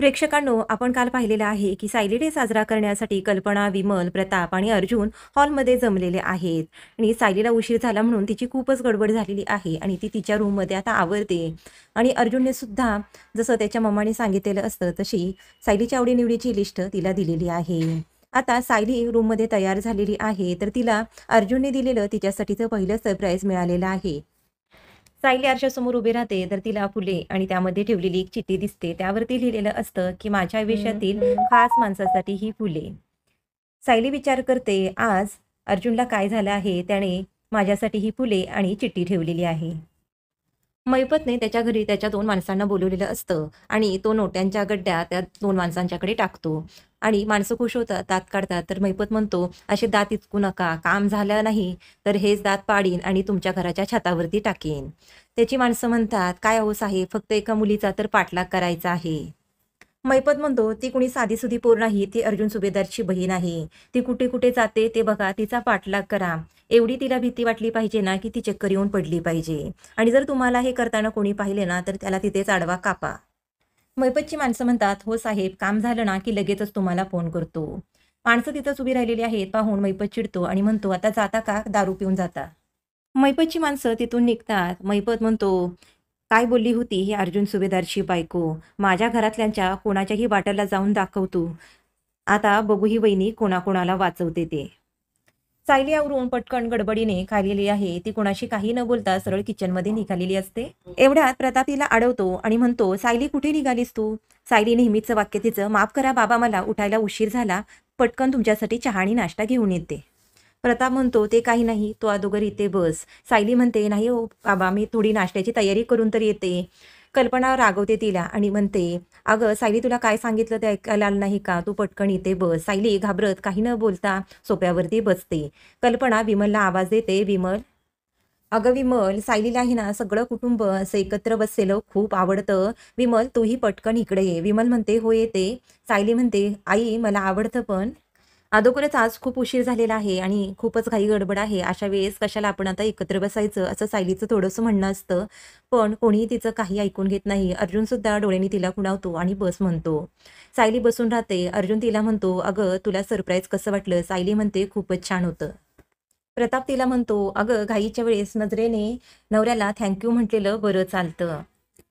प्रेक्षकांनो, आपण काल पाहिलेलं आहे की सायली डे साजरा करण्यासाठी कल्पना, विमल, प्रताप आणि अर्जुन हॉलमध्ये जमलेले आहेत. आणि सायलीला उशीर झाला म्हणून तिची खूपच गडबड झालेली आहे आणि ती तिच्या रूममध्ये आता आवरते. आणि अर्जुनने सुद्धा जसं त्याच्या मम्माने सांगितलेलं असतं तशी सायलीच्या आवडीनिवडीची लिस्ट तिला दिलेली आहे. आता सायली रूममध्ये तयार झालेली आहे, तर तिला अर्जुनने दिलेलं तिच्यासाठीचं पहिलं सरप्राईज मिळालेलं आहे. सायली आरशासमोर उभी राहते, तर तिला फुले आणि त्यामध्ये ठेवलेली एक चिठ्ठी दिसते. त्यावरती लिहिलेलं असतं की माझ्या आयुष्यातील खास माणसासाठी ही फुले. सायली विचार करते, आज अर्जुनला काय झालं आहे, त्याने माझ्यासाठी ही फुले आणि चिठ्ठी ठेवलेली आहे. मैपतने त्याच्या घरी त्याच्या 2 माणसांना बोलवलेलं असतं आणि तो नोट्यांच्या गड्ड्या त्या 2 माणसांच्याकडे टाकतो आणि माणसं खुश होतात, दात काढतात. तर मैपत म्हणतो, "असे दात इचकू नका. काम झालं नाही तर हेच दात पाडीन आणि तुमच्या घराच्या छतावरती टाकीन." त्याची माणसं म्हणतात, "काय अहो साहेब, फक्त एका मुलीचा तर पाठलाग करायचा आहे." मैपत म्हणतो, "ती कुणी साधीसुधी पोर नाही, ती अर्जुन सुभेदारची बहीण आहे. ती कुठे कुठे जाते ते बघा, तिचा पाठलाग करा. एवढी तिला भीती वाटली पाहिजे ना, की ती चक्कर येऊन पडली पाहिजे. आणि जर तुम्हाला हे करताना कोणी पाहिले ना, तर त्याला तिथेच आडवा कापा." मैपतची माणसं म्हणतात, "हो साहेब, काम झालं ना, की लगेचच तुम्हाला फोन करतो." माणसं तिथंच उभी राहिलेली आहेत पाहून मैपत चिडतो आणि म्हणतो, "आता जाता का दारू पिऊन जाता?" मैपतची माणसं तिथून निघतात. मैपत म्हणतो, "काय बोलली होती ही अर्जुन सुभेदारची बायको? माझ्या घरातल्यांच्या कोणाच्याही वाट्याला जाऊन दाखवतो. आता बघू ही वहिनी कोणाकोणाला वाचवते ते." सायली आवरून पटकन गडबडीने खाल्लेली आहे. ती कोणाशी काही न बोलता सरळ किचनमध्ये निघालेली असते. एवढ्यात प्रताप तिला अडवतो आणि म्हणतो, "सायली, कुठे निघालीस तू?" सायली नेहमीचं वाक्य तिचं, "माफ करा बाबा, मला उठायला उशीर झाला. पटकन तुमच्यासाठी चहा आणि नाश्ता घेऊन येते." प्रताप म्हणतो, "ते काही नाही, तू अगोदर इथे बस." सायली म्हणते, "नाही हो बाबा, मी थोडी नाश्त्याची तयारी करून तर येते." कल्पना रागवते तिला आणि म्हणते, "अगं सायली, तुला काय सांगितलं ते ऐकायला आलं नाही का? तू पटकन इथे बस." सायली घाबरत काही न बोलता सोफ्यावरती बसते. कल्पना विमलला आवाज देते, "विमल." "अगं विमल, सायलीलाही ना सगळं कुटुंब असं एकत्र बसलेलं खूप आवडतं. विमल, तूही पटकन इकडे ये." विमल म्हणते, "हो येते." सायली म्हणते, "आई, मला आवडतं पण अगोदरच आज खूप उशीर झालेला आहे आणि खूपच घाई गडबड आहे. अशा वेळेस कशाला आपण आता एकत्र बसायचं?" असं सायलीचं थोडंसं म्हणणं असतं. पण कोणीही तिचं काही ऐकून घेत नाही. अर्जुन सुद्धा डोळ्यांनी तिला खुणावतो आणि बस म्हणतो. सायली बसून राहते. अर्जुन तिला म्हणतो, "अगं, तुला सरप्राईज कसं वाटलं?" सायली म्हणते, "खूपच छान होतं." प्रताप तिला म्हणतो, "अगं, घाईच्या वेळेस नजरेने नवऱ्याला थँक म्हटलेलं बरं चालतं."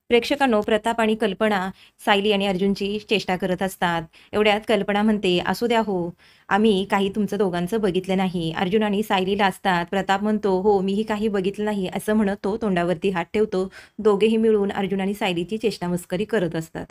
प्रेक्षकांनो, प्रताप आणि कल्पना सायली आणि अर्जुनची चेष्टा करत असतात. एवढ्यात कल्पना म्हणते, "असू द्या हो, आम्ही काही तुमचं दोघांचं बघितलं नाही." अर्जुन आणि सायली लाजतात. प्रताप म्हणतो, "हो, मीही काही बघितलं नाही." असं म्हणत तो तोंडावरती हात ठेवतो. दोघेही मिळून अर्जुन आणि सायलीची चेष्टामस्करी करत असतात.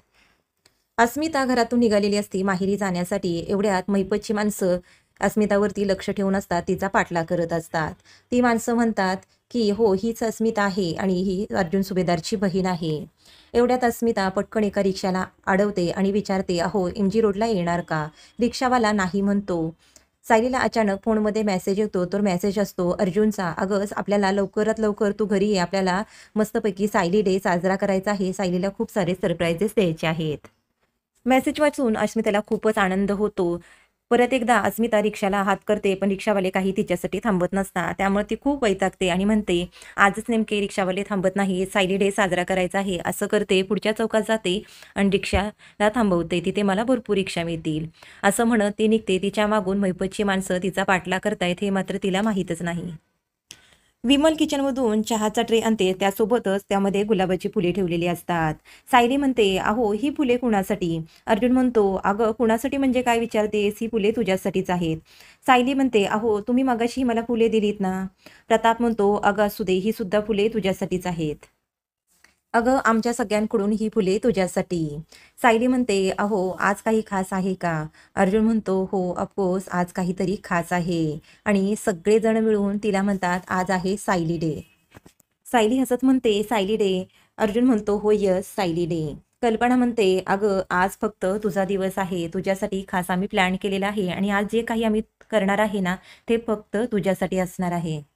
अस्मिता घरातून निघालेली असते माहेरी जाण्यासाठी. एवढ्यात मैपतची माणसं अस्मितावरती लक्ष ठेवून असतात, तिचा पाठलाग करत असतात. ती माणसं म्हणतात की "हो, हीच अस्मिता आहे आणि ही अर्जुन सुभेदारची बहीण आहे." एवढ्यात अस्मिता पटकन एका रिक्षाला अडवते आणि विचारते, "अहो, MG रोडला येणार का?" रिक्षावाला नाही म्हणतो. सायलीला अचानक फोनमध्ये मेसेज येतो. तर मेसेज असतो अर्जुनचा, "अगं, आपल्याला लवकरात लवकर तू घरी ये. आपल्याला मस्तपैकी सायली डे साजरा करायचा आहे. सायलीला खूप सारे सरप्राइजेस द्यायचे आहेत." मेसेज वाचून अस्मिताला खूपच आनंद होतो. परत एकदा अस्मिता रिक्षाला हात करते, पण रिक्षावाले काही तिच्यासाठी थांबत नसतात. त्यामुळे ती खूप वैतागते आणि म्हणते, "आजच नेमके रिक्षावाले थांबत नाही, सायली डे साजरा करायचा आहे." असं करते, पुढच्या चौकात जाते आणि रिक्षाला थांबवते. तिथे मला भरपूर रिक्षा मिळतील. असं म्हणत ती निघते. तिच्या मागून मैपतची माणसं तिचा पाठलाग करतायत हे मात्र तिला माहीतच नाही. विमल किचनमधून चहाचा ट्रे आणते. त्यासोबतच त्यामध्ये गुलाबाची फुले ठेवलेली असतात. सायली म्हणते, "अहो, ही फुले कुणासाठी?" अर्जुन म्हणतो, "अगं, कुणासाठी म्हणजे काय विचारतेस? ही फुले तुझ्यासाठीच आहेत." सायली म्हणते, "अहो, तुम्ही मगाशी मला फुले दिलीत ना?" प्रताप म्हणतो, "अगं असू दे, ही सुद्धा फुले तुझ्यासाठीच आहेत." "अगं, आमच्या सगळ्यांकडून ही फुले तुझ्यासाठी." सायली म्हणते, "अहो, आज काही खास आहे का?" अर्जुन म्हणतो, "हो, ऑफकोर्स आज काहीतरी खास आहे." आणि सगळेजण मिळून तिला म्हणतात, "आज आहे सायली डे." सायली हसत म्हणते, "सायली डे." अर्जुन म्हणतो, "हो यस, सायली डे." कल्पना म्हणते, "अगं, आज फक्त तुझा दिवस आहे. तुझ्यासाठी खास आम्ही प्लॅन केलेला आहे आणि आज जे काही आम्ही करणार आहे ना, ते फक्त तुझ्यासाठी असणार आहे."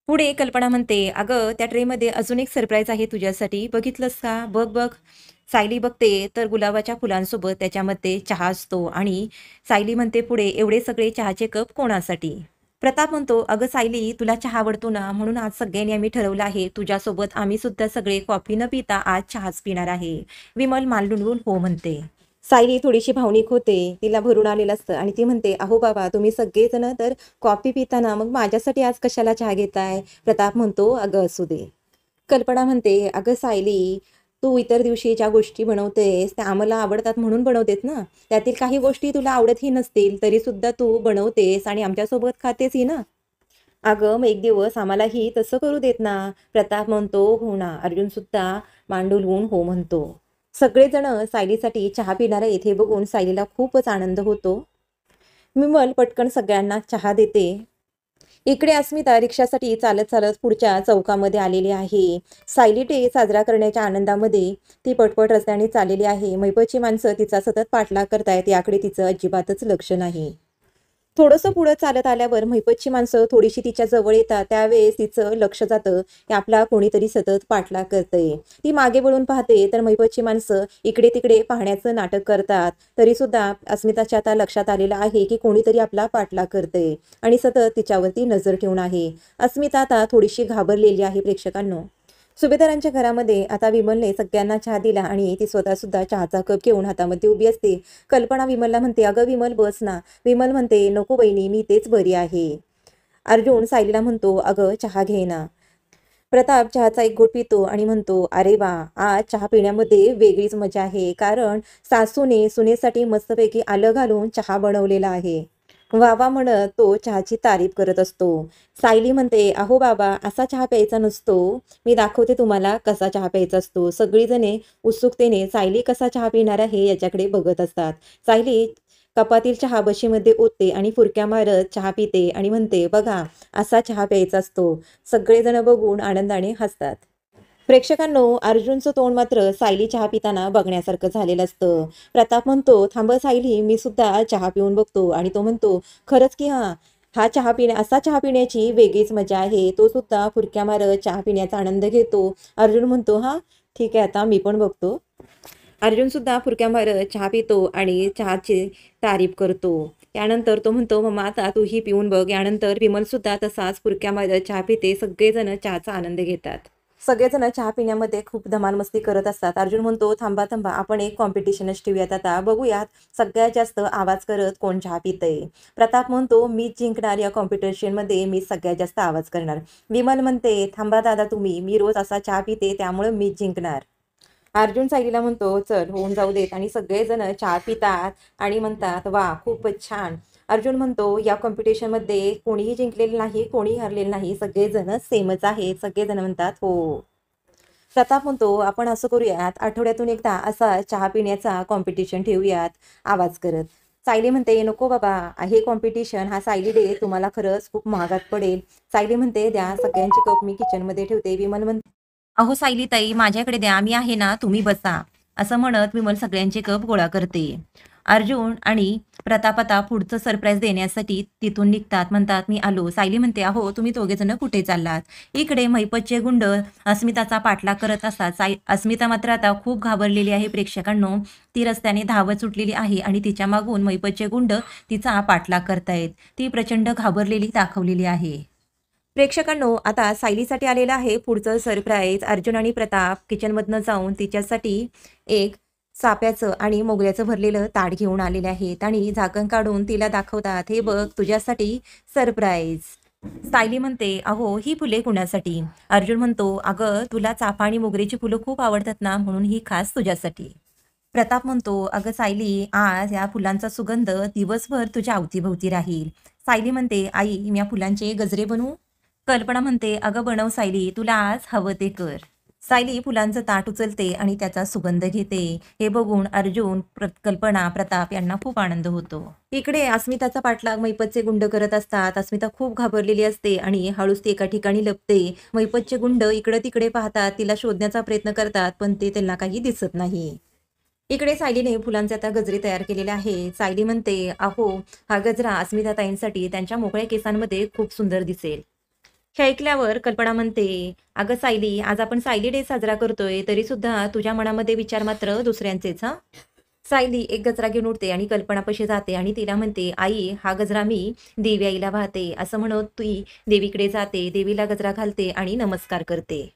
पुढे कल्पना म्हणते, "अगं, त्या ट्रेमध्ये अजून एक सरप्राईज आहे तुझ्यासाठी. बघितलंस का? बघ, बघ." सायली बघते तर गुलाबाच्या फुलांसोबत त्याच्यामध्ये चहा असतो आणि सायली म्हणते पुढे, "एवढे सगळे चहाचे कप कोणासाठी?" प्रताप म्हणतो, "अगं सायली, तुला चहा आवडतो ना, म्हणून आज सगळ्यांनी आम्ही ठरवलं आहे, तुझ्यासोबत आम्ही सुद्धा सगळे कॉफी न पिता आज चहाच पिणार आहे." विमल मालून हो म्हणते. सायली थोडीशी भावनिक होते, तिला भरून आलेलं असतं आणि ती म्हणते, "अहो बाबा, तुम्ही सगळेजण तर कॉफी पिताना मग माझ्यासाठी आज कशाला चहा घेताय?" प्रताप म्हणतो, "अगं असू दे." कल्पना म्हणते, "अगं सायली, तू इतर दिवशी ज्या गोष्टी बनवतेस त्या आम्हाला आवडतात म्हणून बनवतेस ना. त्यातील काही गोष्टी तुला आवडतही नसतील तरी सुद्धा तू बनवतेस आणि आमच्यासोबत खातेसही ना. अगं मग एक दिवस आम्हालाही तसं करू देत ना." प्रताप म्हणतो, "हो ना." अर्जुन सुद्धा मान डोलवून हो म्हणतो. सगळेजण सायलीसाठी चहा पिणारे येथे बघून सायलीला खूपच आनंद होतो. विमल पटकन सगळ्यांना चहा देते. इकडे अस्मिता रिक्षासाठी चालत चालत पुढच्या चौकामध्ये आलेली आहे. सायली डे साजरा करण्याच्या आनंदामध्ये ती पटपट रस्त्याने चाललेली आहे. मैपतची माणसं तिचा सतत पाठलाग करतायत, याकडे तिचं अजिबातच लक्ष नाही. थोडंसं पुढं चालत आल्यावर महिपतची माणसं थोडीशी तिच्या जवळ येतात. त्यावेळेस तिचं लक्ष जातं की आपला कोणीतरी सतत पाठलाग करतंय. ती मागे वळून पाहते तर महिपतची माणसं इकडे तिकडे पाहण्याचं नाटक करतात. तरी सुद्धा अस्मिताच्या आता लक्षात आलेलं आहे की कोणीतरी आपला पाठलाग करतंय आणि सतत तिच्यावरती नजर ठेवून आहे. अस्मिता आता थोडीशी घाबरलेली आहे प्रेक्षकांनो. सुभेदारांच्या घरामध्ये आता विमलने सगळ्यांना चहा दिला आणि ती स्वतः सुद्धा चहाचा कप घेऊन हातामध्ये उभी असते. कल्पना विमलला म्हणते, "अगं विमल बस ना." विमल म्हणते, "नको बहिणी, मी तेच बरी आहे." अर्जुन सायलीला म्हणतो, "अगं चहा घे ना." प्रताप चहाचा एक घोट पितो आणि म्हणतो, "अरे वा, आज चहा पिण्यामध्ये वेगळीच मजा आहे, कारण सासूने सुनेसाठी मस्तपैकी आलं घालून चहा बनवलेला आहे." वा वा म्हणत तो चहाची तारीफ करत असतो. सायली म्हणते, "अहो बाबा, असा चहा प्यायचा नसतो. मी दाखवते तुम्हाला कसा चहा प्यायचा असतो." सगळीजणे उत्सुकतेने सायली कसा चहा पिणार आहे याच्याकडे बघत असतात. सायली कपातील चहा बशीमध्ये ओतते आणि फुरक्या मारत चहा पिते आणि म्हणते, "बघा, असा चहा प्यायचा असतो." सगळेजण बघून आनंदाने हसतात. प्रेक्षकांनो, अर्जुनचं तोंड मात्र सायली चहा पिताना बघण्यासारखं झालेलं असतं. प्रताप म्हणतो, "थांब सायली, मी सुद्धा चहा पिऊन बघतो." आणि तो म्हणतो, "खरंच की हां, असा चहा पिण्याची वेगळीच मजा आहे." तो सुद्धा फुरक्या मारत चहा पिण्याचा आनंद घेतो. अर्जुन म्हणतो, "हां, ठीक आहे, आता मी पण बघतो." अर्जुन सुद्धा फुरक्या मारत चहा पितो आणि चहाची तारीफ करतो. त्यानंतर तो म्हणतो, "मम्मा, आता तूही पिऊन बघ." यानंतर विमल सुद्धा तसाच फुरक्या मारत चहा पिते. सगळेजण चहाचा आनंद घेतात. सगळेजण चहा पिण्यामध्ये खूप धमाल मस्ती करत असतात. अर्जुन म्हणतो, "थांबा थांबा, आपण एक कॉम्पिटिशनच ठेवूयात आता. बघूयात सगळ्यात जास्त आवाज करत कोण चहा पितंय." प्रताप म्हणतो, "मीच जिंकणार या कॉम्पिटिशनमध्ये, मी सगळ्यात जास्त आवाज करणार." विमल म्हणते, "थांबा दादा तुम्ही, मी रोज असा चहा पिते त्यामुळे मीच जिंकणार." अर्जुन सायलीला म्हणतो, "चल होऊन जाऊ देत." आणि सगळेजण चहा पितात आणि म्हणतात, "वा, खूपच छान." अर्जुन म्हणतो, "या कॉम्पिटिशनमध्ये कोणीही जिंकलेलं नाही, कोणीही हरलेलं नाही, सगळेजण सेमच आहेत." सगळेजण म्हणतात, "हो." प्रताप म्हणतो, "आपण असं करूयात, आठवड्यातून एकदा असा चहा पिण्याचा कॉम्पिटिशन ठेवूयात आवाज करत." सायली म्हणते, "नको बाबा, हे कॉम्पिटिशन, हा सायली डे तुम्हाला खरंच खूप महागात पडेल." सायली म्हणते, "द्या, सगळ्यांचे कप मी किचनमध्ये ठेवते." विमल म्हणते, "अहो सायली ताई, माझ्याकडे द्या, मी आहे ना, तुम्ही बसा." असं म्हणत विमल सगळ्यांचे कप गोळा करते. अर्जुन आणि प्रताप आता पुढचं सरप्राईज देण्यासाठी तिथून निघतात. म्हणतात, "मी आलो." सायली म्हणते, "अहो तुम्ही दोघेजण कुठे चाललात?" इकडे महिपतचे गुंड अस्मिताचा पाठलाग करत असतात. अस्मिता मात्र आता खूप घाबरलेली आहे प्रेक्षकांनो. ती रस्त्याने धावत सुटलेली आहे आणि तिच्या मागून महिपतचे गुंड तिचा पाठलाग करतायत. ती प्रचंड घाबरलेली दाखवलेली आहे. प्रेक्षकांनो, आता सायलीसाठी आलेलं आहे पुढचं सरप्राईज. अर्जुन आणि प्रताप किचनमधनं जाऊन तिच्यासाठी एक चाफ्याचं आणि मोगऱ्याचं भरलेलं ताट घेऊन आलेले आहेत आणि झाकण काढून तिला दाखवतात, "हे बघ, तुझ्यासाठी सरप्राईज." सायली म्हणते, "अहो, ही फुले कुणासाठी?" अर्जुन म्हणतो, "अगं, तुला चाफा आणि मोगऱ्याची फुलं खूप आवडतात ना, म्हणून ही खास तुझ्यासाठी." प्रताप म्हणतो, "अगं सायली, आज या फुलांचा सुगंध दिवसभर तुझ्या अवतीभोवती राहील." सायली म्हणते, "आई, मी या फुलांचे गजरे बनवू?" कल्पना म्हणते, "अगं बनव सायली, तुला आज हवं ते कर." सायली फुलांचं ताट उचलते आणि त्याचा सुगंध घेते. हे बघून अर्जुन, कल्पना, प्रताप यांना खूप आनंद होतो. इकडे अस्मिताचा पाठलाग महिपतचे गुंड करत असतात. अस्मिता खूप घाबरलेली असते आणि हळूच ती एका ठिकाणी लपते. महिपतचे गुंड इकडे तिकडे पाहतात, तिला शोधण्याचा प्रयत्न करतात, पण ते त्यांना काही दिसत नाही. इकडे सायलीने फुलांचे आता गजरे तयार केलेले आहे. सायली म्हणते, "अहो, हा गजरा अस्मिताताईंसाठी त्यांच्या मोकळ्या केसांमध्ये खूप सुंदर दिसेल." हे ऐकल्यावर कल्पना म्हणते, "अगं सायली, आज आपण सायली डे साजरा करतोय, तरी सुद्धा तुझ्या मनामध्ये विचार मात्र दुसऱ्यांचेच हां." सायली एक गजरा घेऊन उठते आणि कल्पनापाशी जाते आणि तिला म्हणते, "आई, हा गजरा मी देवी आईला वाहते." असं म्हणत ती देवीकडे जाते, देवीला गजरा घालते आणि नमस्कार करते.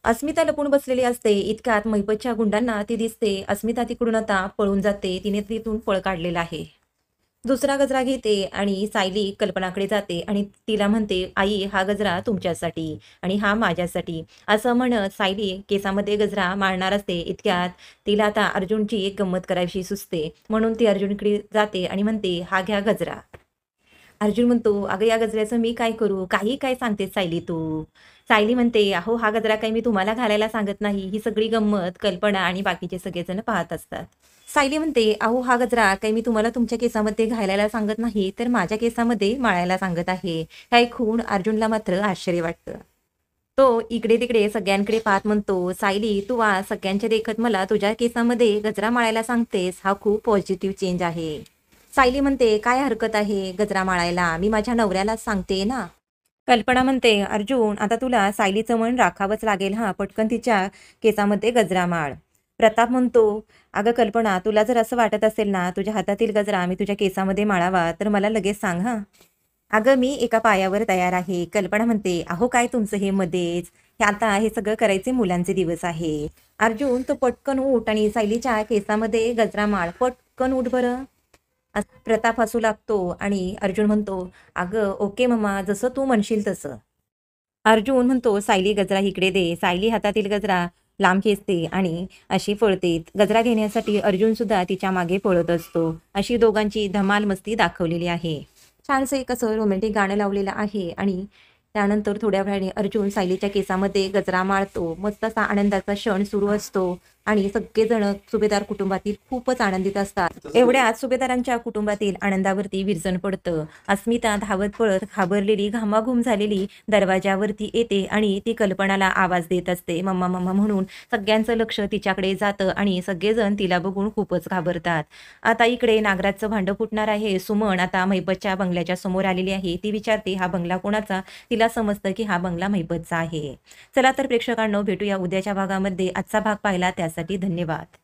अस्मिता लपून बसलेली असते. इतक्यात महिपतच्या गुंडांना ती दिसते. अस्मिता तिकडून आता पळून जाते. तिने तिथून पळ काढलेला आहे. दुसरा गजरा घेते आणि सायली कल्पनाकडे जाते आणि तिला म्हणते, "आई, हा गजरा तुमच्यासाठी आणि हा माझ्यासाठी." असं म्हणत सायली केसामध्ये गजरा माळणार असते. इतक्यात तिला आता अर्जुनची एक गंमत करायची सुचते. म्हणून ती अर्जुनकडे जाते आणि म्हणते, "हा घ्या गजरा." अर्जुन म्हणतो, "अगं, या गजऱ्याचं मी काय करू? काही काय सांगतेस सायली तू?" सायली म्हणते, "अहो, हा गजरा काही मी तुम्हाला घालायला सांगत नाही. ही सगळी गंमत कल्पना आणि बाकीचे सगळेजण पाहत असतात." सायली म्हणते, "अहो, हा गजरा काही मी तुम्हाला तुमच्या केसामध्ये घालायला सांगत नाही, तर माझ्या केसामध्ये माळायला सांगत आहे." हे ऐकून अर्जुनला मात्र आश्चर्य वाटतं. तो इकडे-तिकडे सगळ्यांकडे पाहत म्हणतो, "सायली, तू आज सगळ्यांच्या देखत मला तुझ्या केसामध्ये गजरा माळायला सांगतेस. हा खूप पॉझिटिव्ह चेंज आहे." सायली म्हणते, "काय हरकत आहे गजरा माळायला? मी माझ्या नवऱ्यालाच सांगते ना." कल्पना म्हणते, "अर्जुन, आता तुला सायलीचं मन राखावंच लागेल हां. पटकन तिच्या केसामध्ये गजरा माळ." प्रताप म्हणतो, "अगं कल्पना, तुला जर असं वाटत असेल ना, तुझ्या हातातील गजरा मी तुझ्या केसामध्ये माळावा, तर मला लगेच सांग हां." "अगं, मी एका पायावर तयार आहे." कल्पना म्हणते, "अहो, काय तुमचं हे मध्येच? आता हे सगळं करायचे मुलांचे दिवस आहे." "अर्जुन, तू पटकन उठ आणि सायलीच्या केसामध्ये गजरा माळ. पटकन उठ बरं." प्रताप हसू लागतो आणि अर्जुन म्हणतो, "अगं, ओके मम्मा, जसं तू म्हणशील तसं." अर्जुन म्हणतो, "सायली, गजरा इकडे दे." सायली हातातील गजरा लांब खेचते आणि अशी पळते. गजरा घेण्यासाठी अर्जुन सुद्धा तिच्या मागे पळत असतो. अशी दोघांची धमाल मस्ती दाखवलेली आहे. छानसं एक असं रोमॅन्टिक गाणं लावलेलं आहे आणि त्यानंतर थोड्या वेळाने अर्जुन सायलीच्या केसामध्ये गजरा माळतो. मस्त असा आनंदाचा क्षण सुरू असतो आणि सगळेजण सुभेदार कुटुंबातील खूपच आनंदित असतात. एवढ्यात सुभेदारांच्या कुटुंबातील आनंदावरती विरजण पडतं. अस्मिता धावत पळत घाबरलेली, घामाघूम झालेली दरवाजावरती येते आणि ती कल्पनाला आवाज देत असते, "मम्मा, मम्मा" म्हणून. सगळ्यांचं लक्ष तिच्याकडे जातं आणि सगळेजण तिला बघून खूपच घाबरतात. आता इकडे नागराजचं भांडं फुटणार आहे. सुमन आता महिपतच्या बंगल्याच्या समोर आलेली आहे. ती विचारते, "हा बंगला कोणाचा?" तिला समजतं की हा बंगला महिपतचा आहे. चला तर प्रेक्षकांनो, भेटूया उद्याच्या भागामध्ये. आजचा भाग पाहिला त्यासाठी धन्यवाद.